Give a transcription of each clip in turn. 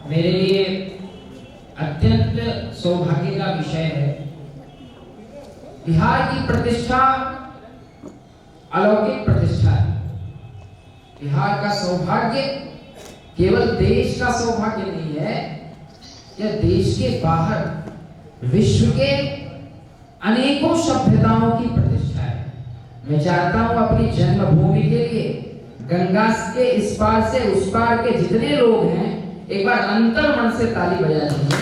मेरे लिए अत्यंत सौभाग्य का विषय है। बिहार की प्रतिष्ठा अलौकिक प्रतिष्ठा है। बिहार का सौभाग्य केवल देश का सौभाग्य नहीं है, यह देश के बाहर विश्व के अनेकों सभ्यताओं की प्रतिष्ठा है। मैं चाहता हूं अपनी जन्मभूमि के लिए गंगा के इस पार से उस पार के जितने लोग हैं, एक बार अंतर मन से ताली बजा दीजिए।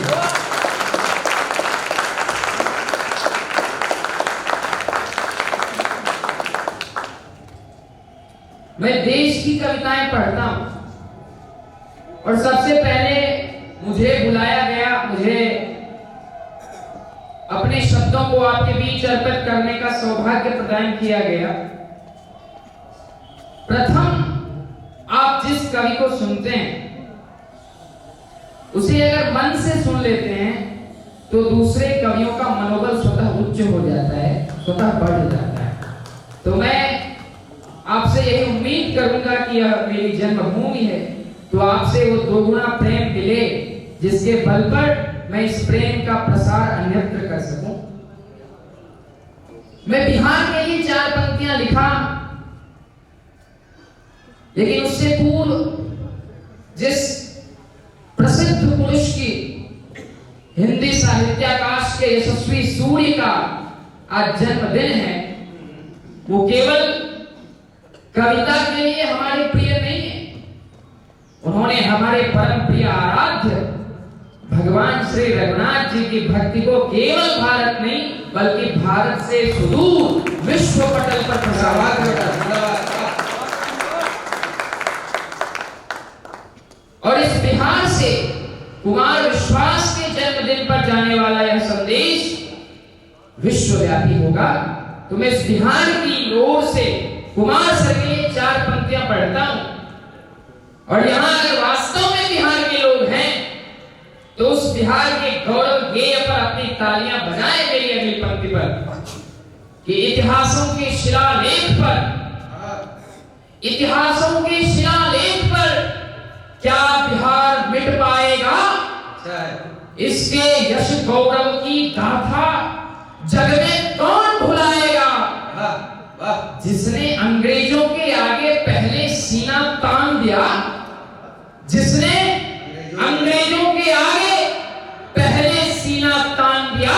मैं देश की कविताएं पढ़ता हूं और सबसे पहले मुझे बुलाया गया, मुझे अपने शब्दों को आपके बीच अर्पित करने का सौभाग्य प्रदान किया गया। प्रथम आप जिस कवि को सुनते हैं उसे अगर मन से सुन लेते हैं तो दूसरे कवियों का मनोबल स्वतः उच्च हो जाता है, स्वतः बढ़ जाता है। तो मैं आपसे यही उम्मीद करूंगा कि यह मेरी जन्मभूमि है, तो आपसे वो दोगुना प्रेम मिले जिसके बल पर मैं इस प्रेम का प्रसार अन्यत्र कर सकूं। मैं बिहार के लिए 4 पंक्तियां लिखा, लेकिन उससे पूर्व जिस प्रसिद्ध पुरुष की हिंदी साहित्याकाश के यशस्वी सूर्य का आज जन्मदिन है, वो केवल कविता के लिए हमारे प्रिय नहीं है, उन्होंने हमारे परम प्रिय आराध्य भगवान श्री रघुनाथ जी की भक्ति को केवल भारत नहीं बल्कि भारत से सुदूर विश्व पटल पर प्रसारित किया। और इस बिहार से कुमार विश्वास के जन्मदिन पर जाने वाला यह संदेश विश्वव्यापी होगा। तो मैं इस बिहार की ओर से कुमार सर के लिए 4 पंक्तियां पढ़ता हूं, और यहां अगर वास्तव में बिहार के लोग हैं तो उस बिहार के गौरव गेय पर अपनी तालियां बजाएं मेरी अगली पंक्ति पर कि इतिहासों के शिलालेख पर क्या बिहार मिट पाएगा? इसके यश गौरव की गाथा जग में कौन भुलाएगा? जिसने अंग्रेजों के आगे पहले सीना तान दिया, जिसने अंग्रेजों के आगे पहले सीना तान दिया,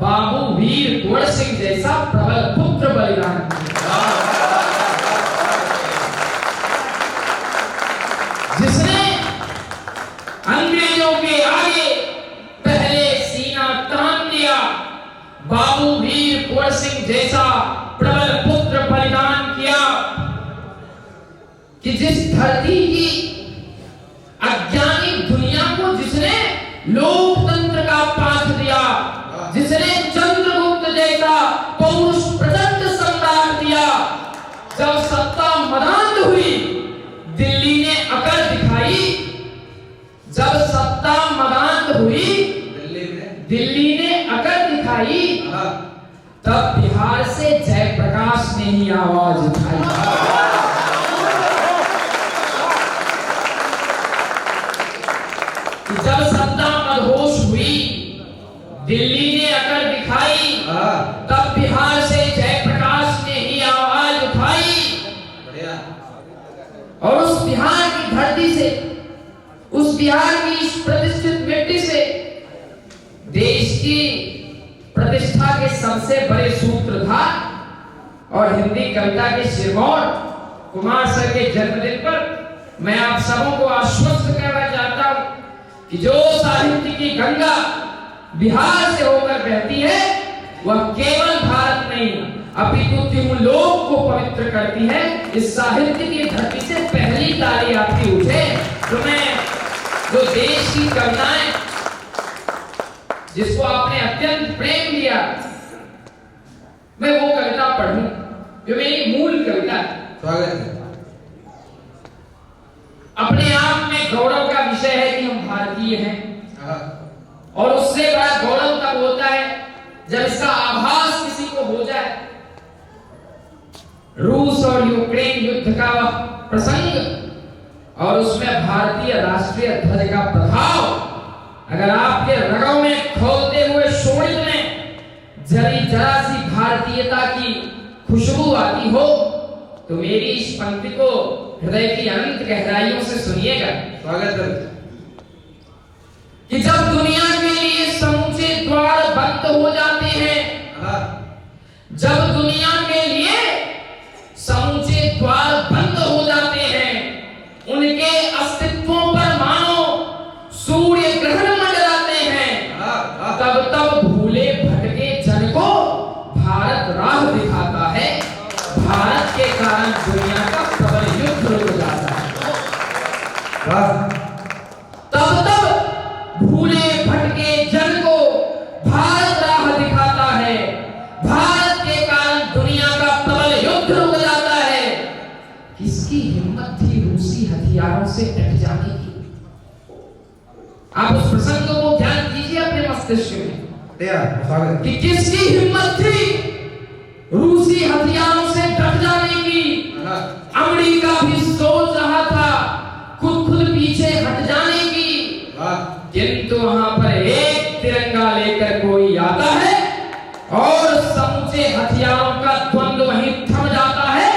बाबू वीर कुंवर सिंह जैसा प्रबल पुत्र बलिदान किया। जिसने अंग्रेजों के आगे पहले सीना तान दिया, बाबू वीर कुंवर सिंह जैसा प्रबल पुत्र बलिदान किया। कि जिस धरती की अज्ञानी दुनिया को जिसने लोकतंत्र का पाठ दिया, जिसने चंद्रगुप्त जैसा पौरुष प्रचंड सम्राट दिया, जब सत्ता मदान्ध हुई दिल्ली ने अकड़ दिखाई, जब सत्ता मदान्ध हुई दिल्ली ने अकड़ दिखाई, तब बिहार से जयप्रकाश ने ही आवाज उठाई। जब सत्ता मदहोश हुई दिल्ली ने अकड़ दिखाई, तब बिहार से जयप्रकाश ने ही आवाज उठाई। और उस बिहार की धरती से, उस बिहार की इस प्रतिष्ठित मिट्टी से देश की प्रतिष्ठा के सबसे बड़े सूत्रधार और हिंदी कविता के सिरमौर कुमार सर के जन्मदिन पर मैं आप सबों को आश्वस्त करना चाहता हूं कि जो साहित्य की गंगा बिहार से होकर बहती है वह केवल भारत नहीं अपितु त्रिलोक को पवित्र करती है। इस साहित्य की धरती से पहली ताली आपकी उठे तो मैं जो देश की कविताएं जिसको आपने अत्यंत प्रेम दिया, मैं वो कविता पढ़ूं जो मेरी मूल कविता है। स्वागत है। अपने आप में गौरव का विषय है कि हम भारतीय हैं, और उससे बड़ा गौरव तब होता है जब इसका आभास किसी को हो जाए। रूस और यूक्रेन युद्ध का प्रसंग और उसमें भारतीय राष्ट्रीय ध्वज का प्रभाव अगर आपके रगों में खोलते हुए शोणित में जरा सी भारतीयता की खुशबू आती हो तो मेरी इस पंक्ति को हृदय की अनंत गहराइयों से सुनिएगा। स्वागत है कि जब दुनिया के लिए समूचे द्वार बंद हो जाते हैं, जब दुनिया के लिए समूचे द्वार बंद हो जाते हैं, उनके अस्तित्वों पर मानो सूर्य ग्रहण मंडराते हैं, तब भूले भटके जन को भारत राह दिखाता है। भारत के कारण दुनिया का प्रबल युद्ध रुक जाता है। तब भूले भटके जन को भारत राह दिखाता है। भारत के कारण दुनिया का प्रबल युद्ध रुक जाता है। किसकी हिम्मत थी रूसी हथियारों से डट जाने की? आप उस प्रसंग को ध्यान दीजिए अपने मस्तिष्क में कि किसकी हिम्मत थी रूसी हथियारों से डट जाने की? अमेरिका भी सोच रहा था खुद पीछे हट जाने की, किंतु वहां पर एक तिरंगा लेकर कोई आता है और समूचे हथियारों का द्वंद्व वहीं थम जाता है।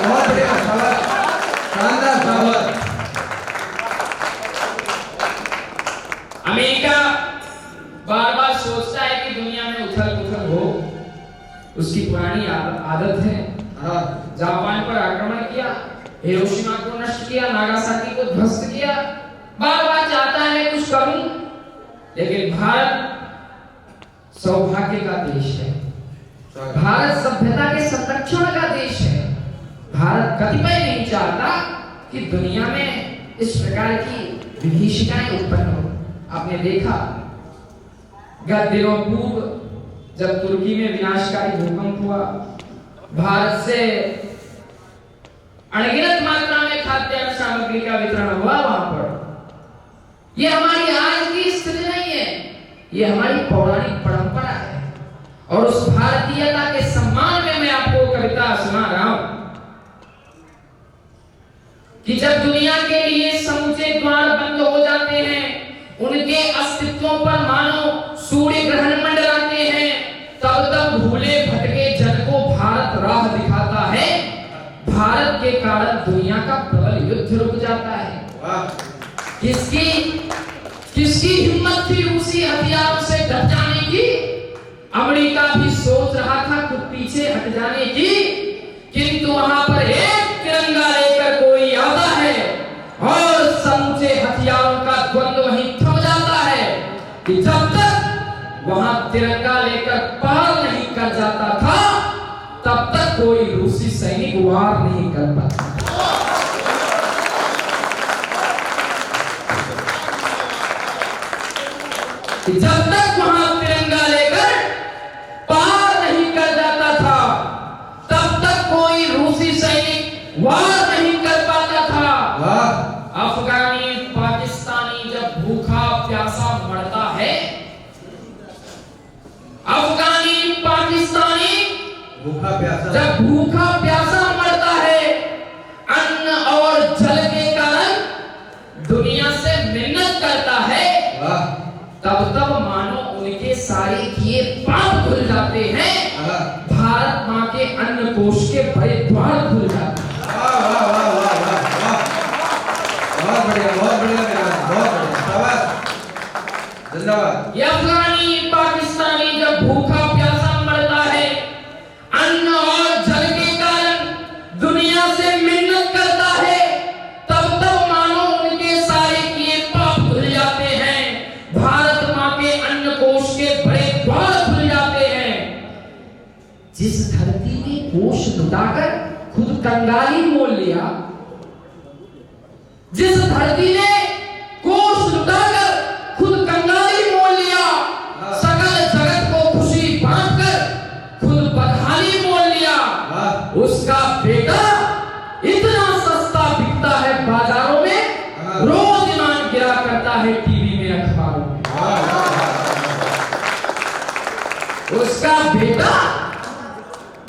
बहुत बढ़िया शानदार। अमेरिका बार बार सोचता है कि दुनिया में उथल पुथल हो, उसकी पुरानी आदत है। जापान पर आक्रमण किया, हिरोशिमा को नष्ट किया, नागासाकी को ध्वस्त किया, बार बार चाहता है कुछ करूं। लेकिन भारत सौभाग्य का देश है, भारत सभ्यता के संरक्षण का देश है। भारत कतिपय नहीं चाहता कि दुनिया में इस प्रकार की विभीषिकाएं उत्पन्न हो। आपने देखा गत दिनों पूर्व जब तुर्की में विनाशकारी भूकंप हुआ, भारत से अनगिनत मात्रा में खाद्यान्न सामग्री का वितरण हुआ वहां पर। यह हमारी आज की स्थिति नहीं है, यह हमारी पौराणिक परंपरा है। और उस भारतीयता के सम्मान में मैं आपको कविता सुना रहा हूं कि जब दुनिया के लिए समूचे द्वार बंद हो जाते हैं, उनके अस्तित्वों पर मानो सूर्य ग्रहण मंडराते हैं, तब भूले भटके जन को भारत राह दिखाता है। भारत के कारण दुनिया का प्रबल युद्ध रुक जाता है। किसकी हिम्मत थी रूसी हथियारों से डट जाने की? अमेरिका भी सोच रहा था खुद पीछे हट जाने की, किंतु वहां पर एक तिरंगा लेकर कोई आता है और समूचे हथियारों का द्वंद्व वहीं थम जाता है कि जब तक वहां तिरंगा लेकर पार नहीं कर जाता था, तब तक कोई रूसी सैनिक वार नहीं कर पाता। कि जब तक वहां तिरंगा लेकर पार नहीं कर जाता था, तब तक कोई रूसी सैनिक वार नहीं कर पाता था। अफगानी पाकिस्तानी जब भूखा प्यासा मरता है, अफगानी पाकिस्तानी जब भूखा प्यासा मरता है, अन्न और जल के कारण दुनिया से मिन्नत करता है, तब मानो उनके सारे किए पाप खुल जाते हैं। भारत माँ के अन्न कोश के बड़े द्वार खुल जाते हैं। बहुत बढ़िया धन्यवाद। ये अफगानी पाकिस्तानी जब भूखा प्यासा मरता है, अन्न और जल के कारण दुनिया से मिन्नत करता है, तब मानो उनके सारे किए पाप खुल जाते हैं। भारत माँ के अन्न कोश के बड़े द्वार खुल जाते हैं। जिस धरती ने कोश लुटाकर खुद कंगाली मोल लिया, जिस धरती ने कोश लुटाकर खुद कंगाली मोल लिया, सकल जगत को खुशी बांटकर खुद बदहाली मोल लिया, उसका बेटा इतना सस्ता बिकता है बाजारों में, रोज ईमान गिरा करता है टीवी में, अखबारों में। उसका बेटा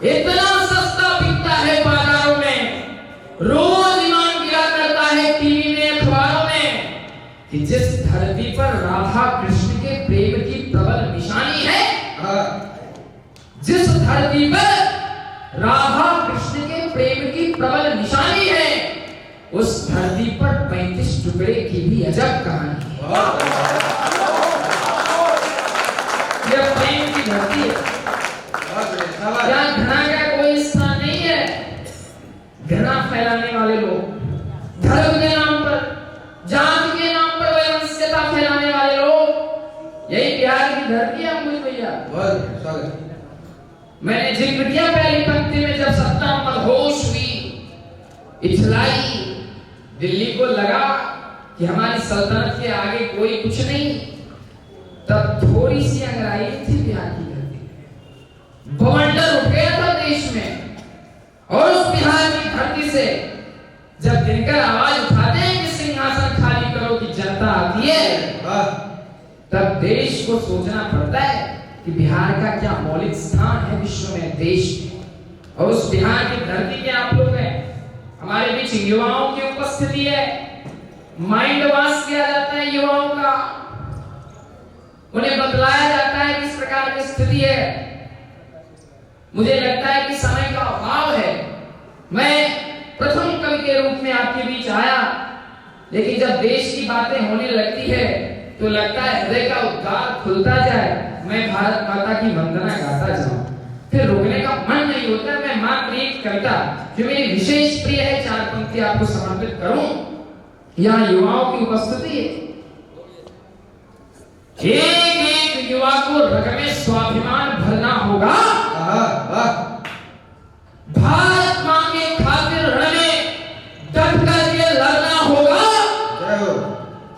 इतना सस्ता बिकता है बाजारों में रोज ईमान गिरा करता है टीवी में, अखबारों में, कि जिस धरती पर राधा कृष्ण के प्रेम की प्रबल निशानी है, जिस धरती पर राधा कृष्ण के प्रेम की प्रबल निशानी है, उस धरती पर 35 टुकड़े की भी अजब कहानी है। यह प्रेम की धरती है। यहाँ घृणा का कोई स्थान नहीं है। घृणा फैलाने वाले लोग, धर्म के नाम पर, जात के नाम पर वैमनस्यता फैलाने वाले लोग, यही बिहार की धरती है। मुझे भैया मैंने जिक्र किया पहली पंक्ति में, जब सत्ता मदहोश हुई, इछलाई, दिल्ली को लगा कि हमारी सल्तनत के आगे कोई कुछ नहीं, तब थोड़ी सी अंगड़ाई थी बिहार की धरती में। बवंडर उठ गया था देश में, और उस बिहार की धरती से जब दिनकर आवाज उठाते हैं कि सिंहासन खाली करो की जनता आती है, तब देश को सोचना पड़ता है कि बिहार का क्या मौलिक स्थान है विश्व में, देश में। और उस बिहार की धरती के आप लोग हैं, हमारे बीच युवाओं की उपस्थिति है। माइंड वॉश किया जाता है युवाओं का, उन्हें बतलाया जाता है किस प्रकार की स्थिति है। मुझे लगता है कि समय का अभाव है। मैं प्रथम कवि के रूप में आपके बीच आया, लेकिन जब देश की बातें होने लगती है तो लगता है हृदय का उद्गार खुलता जाए, मैं भारत माता की वंदना गाता जाऊं, फिर रुकने का मन नहीं होता। मैं मात्र एक कविता जो मेरी विशेष प्रिय है, 4 पंक्ति आपको समर्पित करूं। यहाँ युवाओं की उपस्थिति है। एक एक युवा को रग में स्वाभिमान भरना होगा। भारत मां के खातिर रण में डट करके लड़ना होगा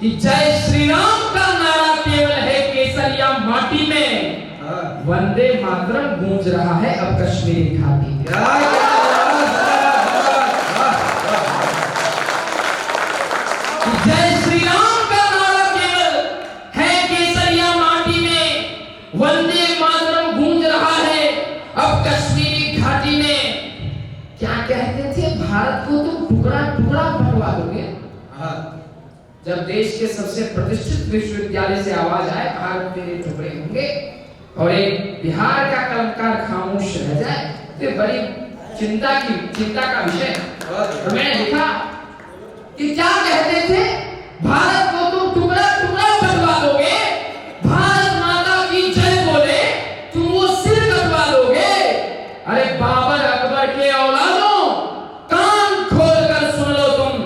कि जय श्री राम का नारा केवल है केसरिया माटी में, वंदे मातरम गूंज रहा है अब कश्मीरी घाटी में। जय श्री राम का नारा केवल है केसरिया माटी में, वंदे मातरम गूंज रहा है अब कश्मीरी घाटी में। क्या कहते थे, भारत को तुम टुकड़ा टुकड़ा बंटवा दोगे। जब देश के सबसे प्रतिष्ठित विश्वविद्यालय से आवाज आए भारत मेरे टुकड़े होंगे, और एक बिहार का कलमकार खामोश रह जाए, तो बड़ी चिंता का विषय। तो मैंने लिखा कि क्या कहते थे, भारत को तुम टुकड़ा टुकड़ा बंटवा दोगे, भारत माता की जय बोले तुम वो सिर कटवा दोगे। अरे बाबर अकबर के औलादों, कान खोलकर सुन लो तुम,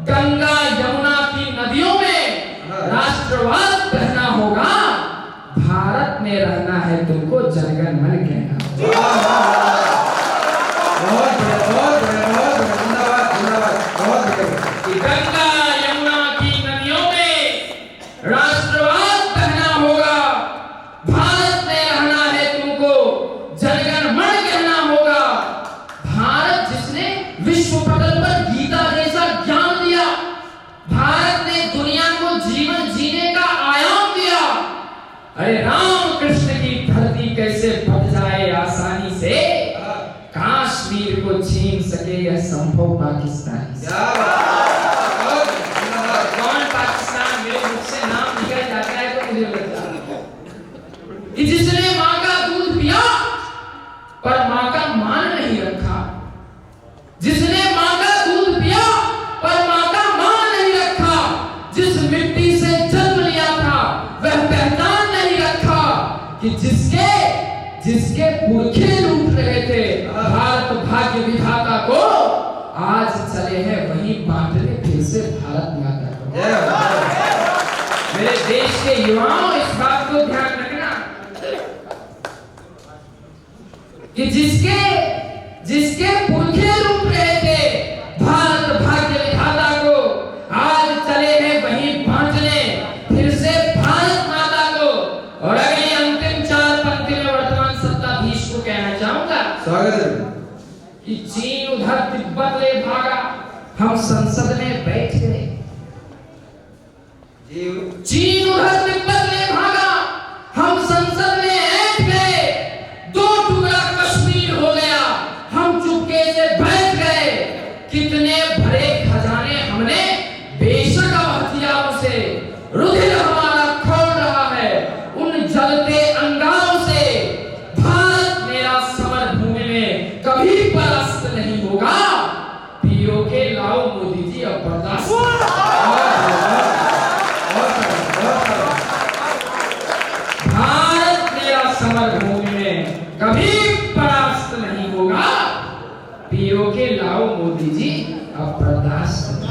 गंगा यमुना की नदियों में राष्ट्रवाद कहना होगा, भारत में रहना है तुमको जनगण मन कहना। गंगा यमुना की नदियों में राष्ट्रवाद कहना होगा, भारत में रहना है तुमको जनगण मन कहना होगा। भारत जिसने विश्व पटल पर गीता जैसा ज्ञान दिया, भारत ने दुनिया को जीवन जीने का आयाम दिया। अरे राम कृष्ण की धरती कैसे बढ़ जाए आसानी से, कश्मीर को छीन सके यह संभव पाकिस्तानी से। कौन पाकिस्तान मेरे मुख से नाम निकल जाता है तो मुझे लगता है कि जिसने मां का दूध पिया पर मां का मान नहीं रखा, जिसने मां का दूध पिया पर मां का मान नहीं रखा, जिस मिट्टी से जन्म लिया था वह पहचान नहीं रखा, कि जिसके पुरखे लूट रहे थे भारत भाग्य विधाता को, आज चले हैं वही बांटने फिर से भारत माता को। मेरे देश के युवाओं, इस बात को ध्यान रखना कि जिसके पुरखे लूट रहे थे भारत भाग्य विधाता को, आज चले हैं वही बांटने फिर से भारत माता को। और अगली अंतिम 4 पंक्ति में वर्तमान सत्ताधीश को कहना चाहूंगा, स्वागत है कि चीन उधर तिब्बत ले भागा, हम संसद में बैठ गए। चीन उधर तिब्बत ले भागा, हम संसद में बैठ गए। 2 टुकड़ा कश्मीर हो गया, हम चुपके से बैठ गए। कितने कभी परास्त नहीं होगा। पीओ के लाओ मोदी जी अब बर्दाश्त